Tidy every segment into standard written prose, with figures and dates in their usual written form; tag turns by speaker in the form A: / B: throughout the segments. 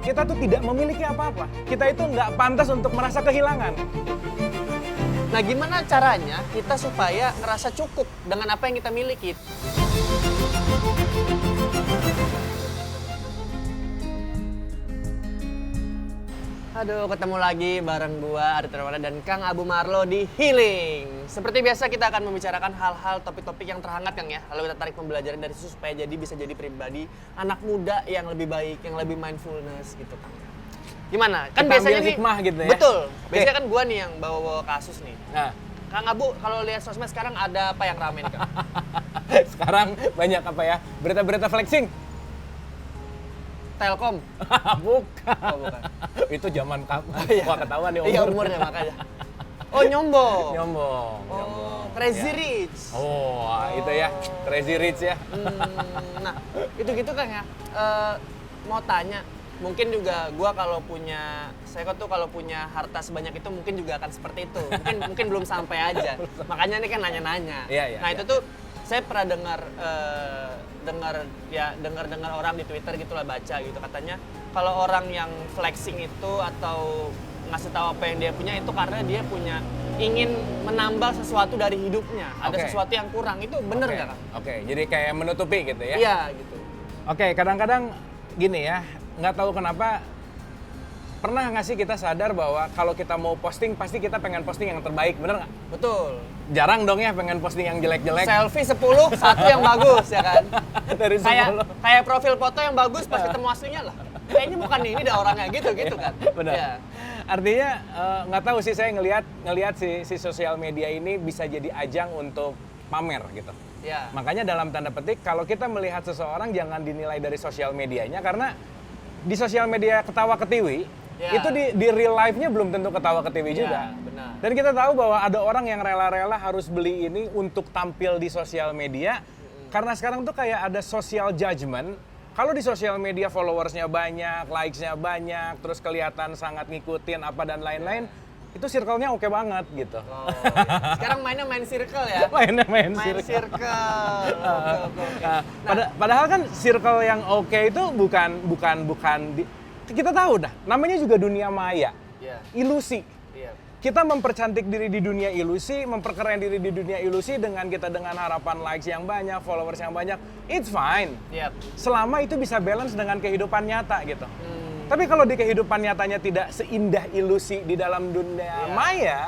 A: Kita tuh tidak memiliki apa-apa. Kita itu nggak pantas untuk merasa kehilangan.
B: Nah, gimana caranya kita supaya ngerasa cukup dengan apa yang kita miliki? Aduh, ketemu lagi bareng gua Adit Ramadhan dan Kang Abu Marlo di Healing. Seperti biasa kita akan membicarakan hal-hal topik-topik yang terhangat, Kang ya. Lalu kita tarik pembelajaran dari situ supaya bisa jadi pribadi anak muda yang lebih baik, yang lebih mindfulness gitu, Kang. Gimana? Kan
A: Kita
B: biasanya
A: ambil
B: nih
A: hikmah gitu ya.
B: Betul.
A: Oke.
B: Biasanya kan gua nih yang bawa-bawa kasus nih.
A: Nah,
B: Kang Abu, kalau lihat sosmed sekarang ada apa yang rame nih, Kang?
A: sekarang banyak apa ya? Berita-berita flexing.
B: Telkom.
A: Bukan.
B: Oh, bukan.
A: Itu zaman kapan?
B: Iya.
A: Wah, ketahuan nih
B: Iya,
A: umur.
B: umurnya makanya. Oh, nyombong.
A: Nyombong.
B: Oh,
A: nyombong.
B: Crazy
A: Ya.
B: Rich.
A: Oh, itu ya. Crazy Rich ya.
B: Nah, itu-gitu Kang ya. Mau tanya, mungkin juga gua kalau punya, saya tuh kalau punya harta sebanyak itu mungkin juga akan seperti itu. Mungkin belum sampai aja. Makanya ini kan nanya-nanya.
A: Iya, iya,
B: Nah,
A: iya.
B: itu tuh saya pernah dengar orang di Twitter gitulah, baca gitu, katanya kalau orang yang flexing itu atau ngasih tahu apa yang dia punya itu karena dia ingin menambah sesuatu dari hidupnya. Ada
A: Oke.
B: sesuatu yang kurang. Itu bener
A: Oke.
B: nggak, Kang?
A: Oke, jadi kayak menutupi gitu ya.
B: Iya, gitu.
A: Oke, kadang-kadang gini ya, nggak tahu kenapa pernah nggak sih kita sadar bahwa kalau kita mau posting pasti kita pengen posting yang terbaik, bener nggak?
B: Betul.
A: Jarang dong ya pengen posting yang jelek-jelek.
B: Selfie 10, satu yang bagus ya kan.
A: Dari
B: Kayak profil foto yang bagus pas ketemu aslinya lah. Kayaknya bukan ini dah orangnya gitu kan.
A: Benar.
B: Ya.
A: Artinya nggak tahu sih, saya ngelihat si sosial media ini bisa jadi ajang untuk pamer gitu.
B: Ya.
A: Makanya dalam tanda petik kalau kita melihat seseorang jangan dinilai dari sosial medianya, karena di sosial media ketawa ketiwi,
B: Ya.
A: itu di real life-nya belum tentu ketawa ketiwi
B: Ya,
A: juga.
B: benar.
A: Dan kita tahu bahwa ada orang yang rela-rela harus beli ini untuk tampil di sosial media, karena sekarang tuh kayak ada social judgment. Kalau di sosial media followersnya banyak, likes-nya banyak, terus kelihatan sangat ngikutin apa dan lain-lain, itu circle-nya oke banget gitu.
B: Oh, iya. Sekarang mainnya main circle ya.
A: Main
B: Main circle. Oke.
A: Nah, padahal kan circle yang oke itu bukan kita tahu dah, namanya juga dunia maya,
B: Iya.
A: ilusi.
B: Iya.
A: Kita mempercantik diri di dunia ilusi, memperkeren diri di dunia ilusi dengan harapan likes yang banyak, followers yang banyak. It's fine.
B: Iya.
A: Selama itu bisa balance dengan kehidupan nyata gitu. Tapi kalau di kehidupan nyatanya tidak seindah ilusi di dalam dunia
B: Iya.
A: maya,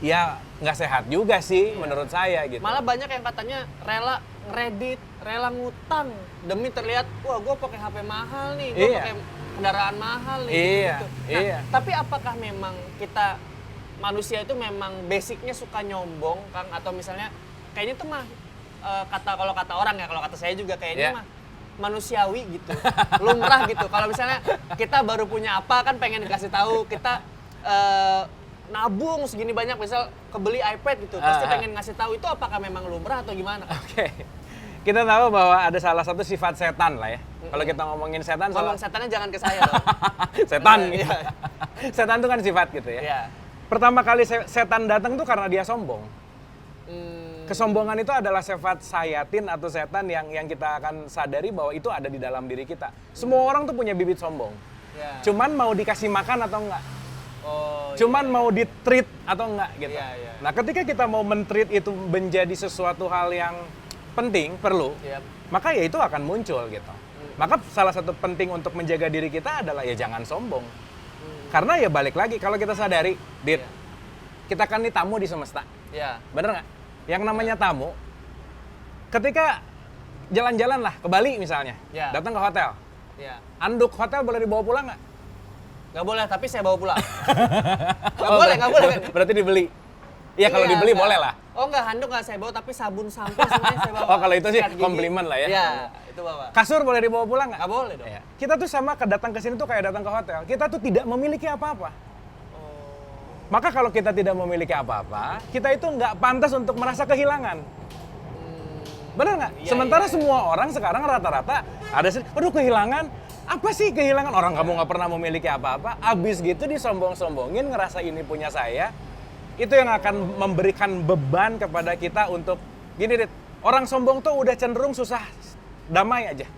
A: ya nggak sehat juga sih menurut saya gitu.
B: Malah banyak yang katanya rela ngeredit, rela ngutang demi terlihat, wah gue pakai HP mahal nih, gue
A: Iya.
B: pakai kendaraan mahal nih.
A: Iya,
B: gitu. Nah,
A: iya.
B: tapi apakah memang kita manusia itu memang basicnya suka nyombong, Kang? Atau misalnya kayaknya tuh mah kalau kata orang ya, kalau kata saya juga kayaknya
A: Iya.
B: mah manusiawi gitu, lumrah gitu. Kalau misalnya kita baru punya apa kan pengen dikasih tahu, kita nabung segini banyak, misal kebeli iPad gitu, pasti pengen ngasih tahu, itu apakah memang lumrah atau gimana?
A: Oke. Kita tahu bahwa ada salah satu sifat setan lah ya. Kalau kita ngomongin setan,
B: Ngomong setannya jangan ke saya dong.
A: setan.
B: Iya.
A: Setan itu kan sifat gitu ya.
B: Iya.
A: Pertama kali setan datang tuh karena dia sombong.
B: Hmm,
A: Kesombongan itu adalah sifat sayatin atau setan yang kita akan sadari bahwa itu ada di dalam diri kita. Semua orang tuh punya bibit sombong.
B: iya.
A: Cuman mau dikasih makan atau enggak.
B: Oh,
A: Cuman mau di-treat atau enggak gitu.
B: Iya, iya.
A: Nah, ketika kita mau men-treat itu menjadi sesuatu hal yang penting, perlu,
B: Iya.
A: maka ya itu akan muncul gitu. Maka salah satu penting untuk menjaga diri kita adalah ya jangan sombong. Karena ya balik lagi, kalau kita sadari, Dit,
B: Iya.
A: kita kan nih tamu di semesta.
B: Iya.
A: Bener nggak? Yang namanya tamu, ketika jalan-jalan lah ke Bali misalnya,
B: Iya.
A: datang ke hotel,
B: Iya.
A: anduk hotel boleh dibawa pulang nggak?
B: Nggak boleh, tapi saya bawa pulang. Nggak boleh.
A: Berarti dibeli. Iya, kalau
B: Iya,
A: dibeli
B: nggak.
A: boleh lah.
B: Oh nggak, handuk nggak saya bawa, tapi sabun sampo semuanya saya bawa.
A: Oh, kalau itu sih
B: Sikat gigi.
A: komplimen lah ya.
B: Iya, itu bawa.
A: Kasur boleh dibawa pulang nggak?
B: Nggak boleh dong.
A: Iya. Kita tuh sama datang ke sini tuh kayak datang ke hotel. Kita tuh tidak memiliki apa-apa. Maka kalau kita tidak memiliki apa-apa, kita itu nggak pantas untuk merasa kehilangan. Bener nggak?
B: Iya,
A: Sementara
B: iya,
A: semua orang sekarang rata-rata ada sih, aduh kehilangan. Apa sih kehilangan? Orang kamu nggak pernah memiliki apa-apa. Abis gitu disombong-sombongin, ngerasa ini punya saya. Itu yang akan memberikan beban kepada kita untuk, gini Dit, orang sombong tuh udah cenderung susah damai aja.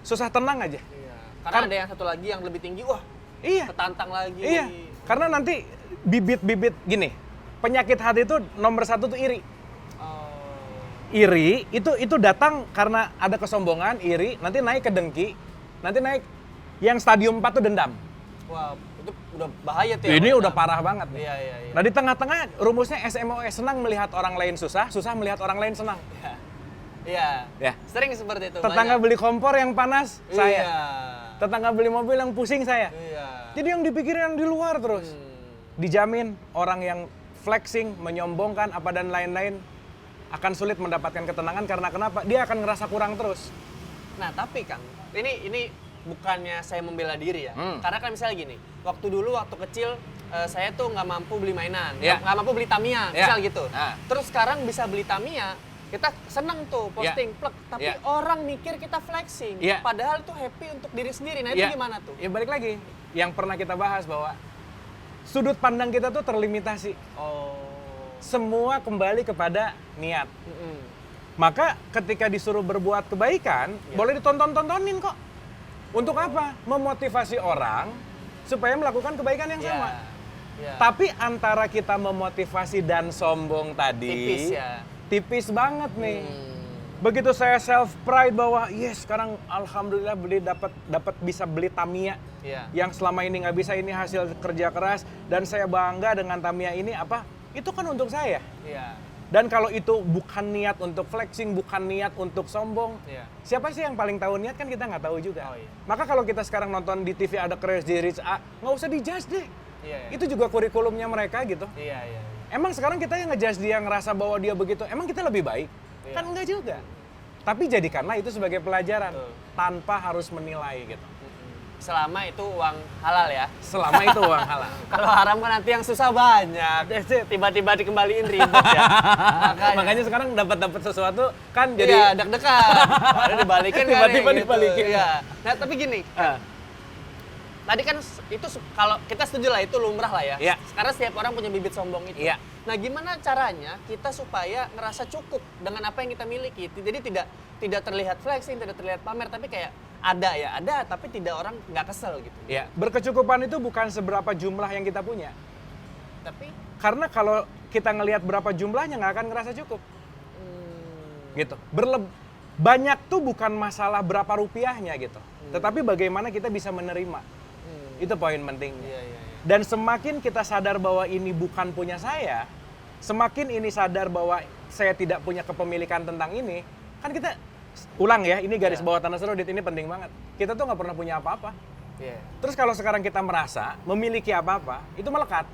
A: susah tenang aja.
B: Iya. Karena ada yang satu lagi yang lebih tinggi, wah
A: Iya.
B: ketantang lagi.
A: Iya. Karena nanti bibit-bibit gini, penyakit hati itu nomor 1 tuh iri.
B: Oh.
A: Iri itu datang karena ada kesombongan, iri, nanti naik ke dengki, nanti naik yang stadium 4 tuh dendam.
B: Wah, itu udah bahaya tuh.
A: Ini
B: ya,
A: udah
B: dendam.
A: parah banget nih.
B: Iya, iya, iya.
A: Nah di tengah-tengah rumusnya SMOS, senang melihat orang lain susah, susah melihat orang lain senang.
B: Iya. Iya.
A: Ya.
B: Sering seperti itu.
A: Tetangga
B: banyak.
A: beli kompor yang panas, saya.
B: Iya.
A: Tetangga beli mobil yang pusing, saya.
B: Iya.
A: Jadi yang dipikirin yang di luar terus. Dijamin orang yang flexing, menyombongkan apa dan lain-lain akan sulit mendapatkan ketenangan karena kenapa? Dia akan ngerasa kurang terus.
B: Nah, tapi Kang, ini bukannya saya membela diri ya. Karena kan misalnya gini, waktu kecil saya tuh nggak mampu beli mainan,
A: Ya.
B: nggak mampu beli Tamiya,
A: Ya.
B: misal gitu.
A: Nah.
B: Terus sekarang bisa beli Tamiya, kita seneng tuh posting, plek. Tapi
A: Ya.
B: orang mikir kita flexing,
A: Ya.
B: padahal itu happy untuk diri sendiri. Nah itu
A: Ya.
B: gimana tuh?
A: Ya balik lagi, yang pernah kita bahas bahwa sudut pandang kita tuh terlimitasi.
B: Oh.
A: Semua kembali kepada niat.
B: Mm-mm.
A: Maka ketika disuruh berbuat kebaikan, boleh ditonton-tontonin kok. Untuk apa? Memotivasi orang supaya melakukan kebaikan yang sama.
B: Ya.
A: Tapi antara kita memotivasi dan sombong tadi,
B: Tipis ya.
A: tipis banget nih. Begitu saya self pride bahwa yes sekarang alhamdulillah dapat bisa beli Tamiya.
B: Iya.
A: Yang selama ini nggak bisa, ini hasil kerja keras dan saya bangga dengan Tamiya ini apa? Itu kan untuk saya.
B: Iya.
A: Dan kalau itu bukan niat untuk flexing, bukan niat untuk sombong,
B: Iya.
A: siapa sih yang paling tahu niat kan kita nggak tahu juga.
B: Oh, iya.
A: Maka kalau kita sekarang nonton di TV ada Crazy Rich A, nggak usah dijudge deh.
B: Iya.
A: Itu juga kurikulumnya mereka gitu.
B: Iya, iya.
A: Emang sekarang kita yang ngejudge dia ngerasa bahwa dia begitu, emang kita lebih baik?
B: Iya.
A: Kan enggak juga. Tapi jadikanlah itu sebagai pelajaran
B: Betul.
A: tanpa harus menilai gitu.
B: Selama itu uang halal ya.
A: Selama itu uang halal.
B: Kalau haram kan nanti yang susah banyak.
A: That's it.
B: Tiba-tiba dikembaliin ribet ya.
A: Makanya sekarang dapat sesuatu kan
B: Iya,
A: jadi
B: deg-degan. Ada dibalikin kan
A: Tiba-tiba
B: ya, gitu.
A: dibalikin.
B: Iya. Nah, tapi gini,
A: Ah,
B: tadi kan itu kalau kita setuju lah itu lumrah lah ya.
A: Iya.
B: Karena setiap orang punya bibit sombong itu.
A: Iya.
B: Nah, gimana caranya kita supaya ngerasa cukup dengan apa yang kita miliki? Jadi tidak terlihat flexing, tidak terlihat pamer, tapi kayak ada, tapi tidak orang nggak kesel gitu.
A: ya, berkecukupan itu bukan seberapa jumlah yang kita punya.
B: Tapi
A: Karena kalau kita ngelihat berapa jumlahnya nggak akan ngerasa cukup. Gitu. Banyak tuh bukan masalah berapa rupiahnya gitu. Tetapi bagaimana kita bisa menerima. Itu poin pentingnya.
B: iya, iya, iya.
A: Dan semakin kita sadar bahwa ini bukan punya saya, semakin ini sadar bahwa saya tidak punya kepemilikan tentang ini, kan kita ulang ya, ini garis
B: Iya.
A: bawah tanah serudit, ini penting banget. Kita tuh nggak pernah punya apa-apa.
B: Iya.
A: Terus kalau sekarang kita merasa memiliki apa-apa, itu melekat.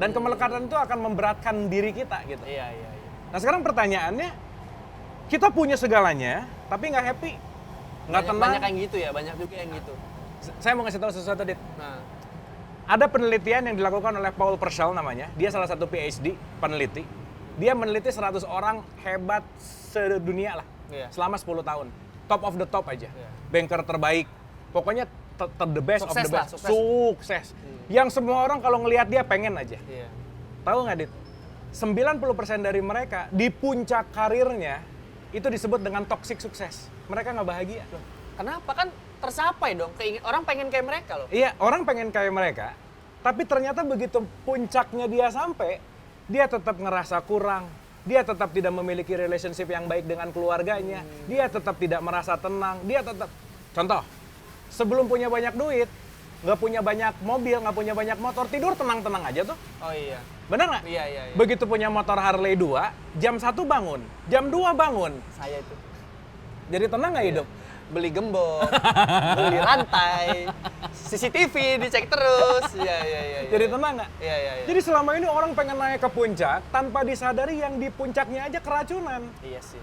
A: Dan kemelekatan itu akan memberatkan diri kita gitu.
B: Iya, iya, iya.
A: Nah sekarang pertanyaannya, kita punya segalanya, tapi nggak happy, nggak tenang.
B: Banyak yang gitu ya, banyak juga yang gitu.
A: Saya mau ngasih tahu sesuatu, Dit.
B: Nah,
A: Ada penelitian yang dilakukan oleh Paul Purcell namanya. Dia salah satu PhD, peneliti. Dia meneliti 100 orang hebat sedunia lah.
B: Iya.
A: Selama 10 tahun. Top of the top aja.
B: Iya.
A: Banker terbaik. Pokoknya the best of
B: Sukses
A: the
B: lah,
A: best.
B: sukses.
A: Sukses. Yang semua orang kalau ngelihat dia pengen aja.
B: iya.
A: Tahu nggak, Dit? 90% dari mereka di puncak karirnya itu disebut dengan toxic sukses. Mereka nggak bahagia.
B: Kenapa kan tercapai dong? Orang pengen kayak mereka loh.
A: Iya, orang pengen kayak mereka, tapi ternyata begitu puncaknya dia sampai, dia tetap ngerasa kurang. Dia tetap tidak memiliki relationship yang baik dengan keluarganya. Dia tetap tidak merasa tenang. Dia tetap, contoh, sebelum punya banyak duit, nggak punya banyak mobil, nggak punya banyak motor, tidur tenang-tenang aja tuh.
B: Oh iya.
A: Bener nggak?
B: Iya, iya, iya.
A: Begitu punya motor Harley 2, jam 1 bangun, jam 2 bangun.
B: Saya itu
A: Jadi tenang nggak hidup?
B: beli gembok, beli rantai, CCTV dicek terus. Iya, iya, iya. iya.
A: Jadi tenang nggak?
B: Iya, iya, iya.
A: Jadi selama ini orang pengen naik ke puncak tanpa disadari yang di puncaknya aja keracunan.
B: Iya sih.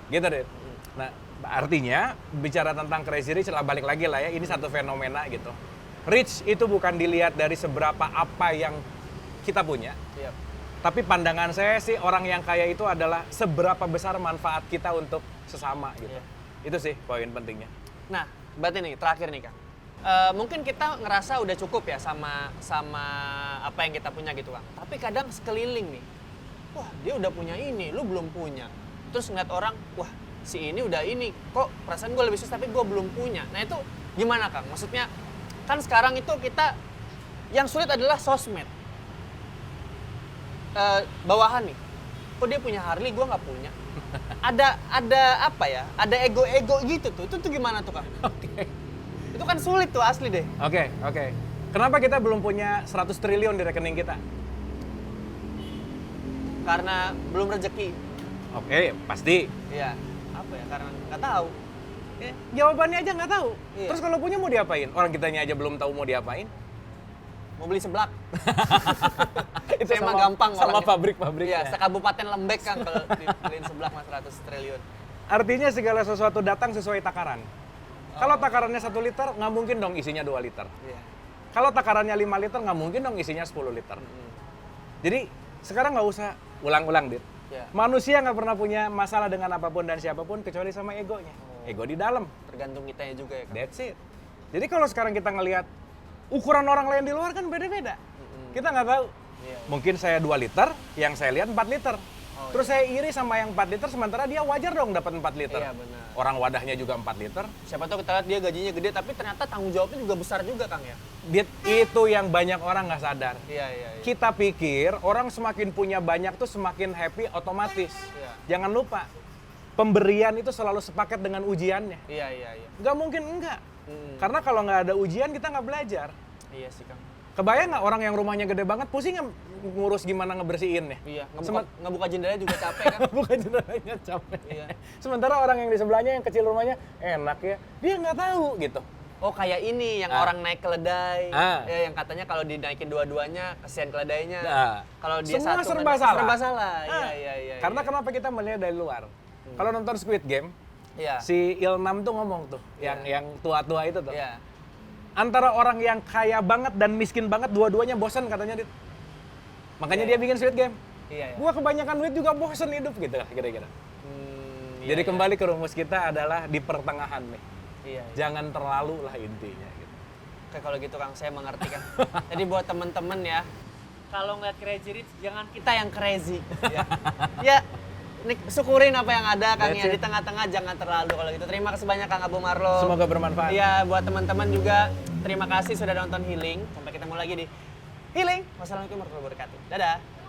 A: Gitu deh. Nah, artinya bicara tentang crazy rich lah, balik lagi lah ya, ini satu fenomena gitu. Rich itu bukan dilihat dari seberapa apa yang kita punya,
B: Iya.
A: tapi pandangan saya sih orang yang kaya itu adalah seberapa besar manfaat kita untuk sesama gitu.
B: Iya.
A: Itu sih poin pentingnya.
B: Nah, berarti nih terakhir nih Kang. Mungkin kita ngerasa udah cukup ya sama apa yang kita punya gitu Kang. Tapi kadang sekeliling nih, wah dia udah punya ini, lu belum punya. Terus ngeliat orang, wah si ini udah ini, kok perasaan gue lebih sukses tapi gue belum punya. Nah itu gimana Kang? Maksudnya kan sekarang itu kita yang sulit adalah sosmed. Bawahan nih, kok dia punya Harley, gue nggak punya. Ada apa ya? Ada ego-ego gitu tuh. Itu gimana tuh Kang?
A: Oke.
B: Itu kan sulit tuh asli deh.
A: Oke. Kenapa kita belum punya 100 triliun di rekening kita?
B: Karena belum rezeki.
A: Oke, pasti.
B: Iya. Apa ya? Karena nggak tahu.
A: Jawabannya aja nggak tahu.
B: Iya.
A: Terus kalau punya mau diapain? Orang kitanya aja belum tahu mau diapain.
B: Mau beli seblak.
A: Itu
B: Emang gampang
A: sama
B: orangnya.
A: pabrik-pabriknya.
B: Iya, sekabupaten Lembek Kang kalau dibeliin seblak mas 100 triliun.
A: Artinya segala sesuatu datang sesuai takaran. Kalau takarannya 1 liter, nggak mungkin dong isinya 2 liter.
B: Iya.
A: Kalau takarannya 5 liter, nggak mungkin dong isinya 10 liter. Jadi sekarang nggak usah ulang-ulang, Dit.
B: Iya.
A: Manusia nggak pernah punya masalah dengan apapun dan siapapun kecuali sama egonya. Ego di dalam.
B: Tergantung kitanya juga ya Kang.
A: That's it. Jadi kalau sekarang kita ngelihat ukuran orang lain di luar kan beda-beda. Kita nggak tahu.
B: Iya.
A: Mungkin saya 2 liter, yang saya lihat 4 liter.
B: Oh,
A: Terus saya iri sama yang 4 liter, sementara dia wajar dong dapat 4 liter.
B: Iya, benar.
A: Orang wadahnya juga 4 liter.
B: Siapa tahu kita lihat dia gajinya gede tapi ternyata tanggung jawabnya juga besar juga Kang ya.
A: Itu yang banyak orang nggak sadar.
B: Iya.
A: Kita pikir orang semakin punya banyak tuh semakin happy otomatis.
B: Iya.
A: Jangan lupa, pemberian itu selalu sepaket dengan ujiannya.
B: Iya.
A: Nggak mungkin enggak. Karena kalau nggak ada ujian kita nggak belajar.
B: Iya sih Kang.
A: Kebayang nggak orang yang rumahnya gede banget pusing nggak ngurus gimana ngebersihinnya?
B: Iya, ngebuka jendela juga capek kan.
A: Bukan jendelanya capek.
B: Iya.
A: Sementara orang yang di sebelahnya yang kecil rumahnya enak ya, dia nggak tahu gitu.
B: Oh kayak ini yang orang naik keledai,
A: Ah.
B: ya yang katanya kalau dinaikin dua-duanya kesian keledainya.
A: Nah,
B: Kalau dia
A: semua
B: satu
A: serba
B: kan-
A: salah.
B: Serba salah.
A: Ah.
B: Iya.
A: Karena kenapa kita melihat dari luar? Kalau nonton Squid Game,
B: Iya.
A: si Ilnam tuh ngomong tuh, yang tua-tua itu tuh.
B: Iya.
A: Antara orang yang kaya banget dan miskin banget, dua-duanya bosan katanya, Dit. Makanya dia bikin Squid Game.
B: Iya.
A: Gua kebanyakan duit juga bosan hidup gitu lah kira-kira. Jadi kembali ke rumus kita adalah di pertengahan nih.
B: Iya.
A: Jangan terlalu lah intinya. Gitu.
B: Oke kalau gitu Kang saya mengerti kan. Jadi buat temen-temen ya, kalau ngeliat Crazy Rich jangan kita yang crazy. Ya, syukurin apa yang ada Kang
A: That's
B: ya.
A: it.
B: Di tengah-tengah jangan terlalu kalau gitu. Terima kasih banyak Kang Abu Marlo.
A: Semoga bermanfaat.
B: Iya, buat teman-teman juga terima kasih sudah nonton Healing. Sampai ketemu lagi di Healing. Wassalamualaikum warahmatullahi wabarakatuh. Dadah.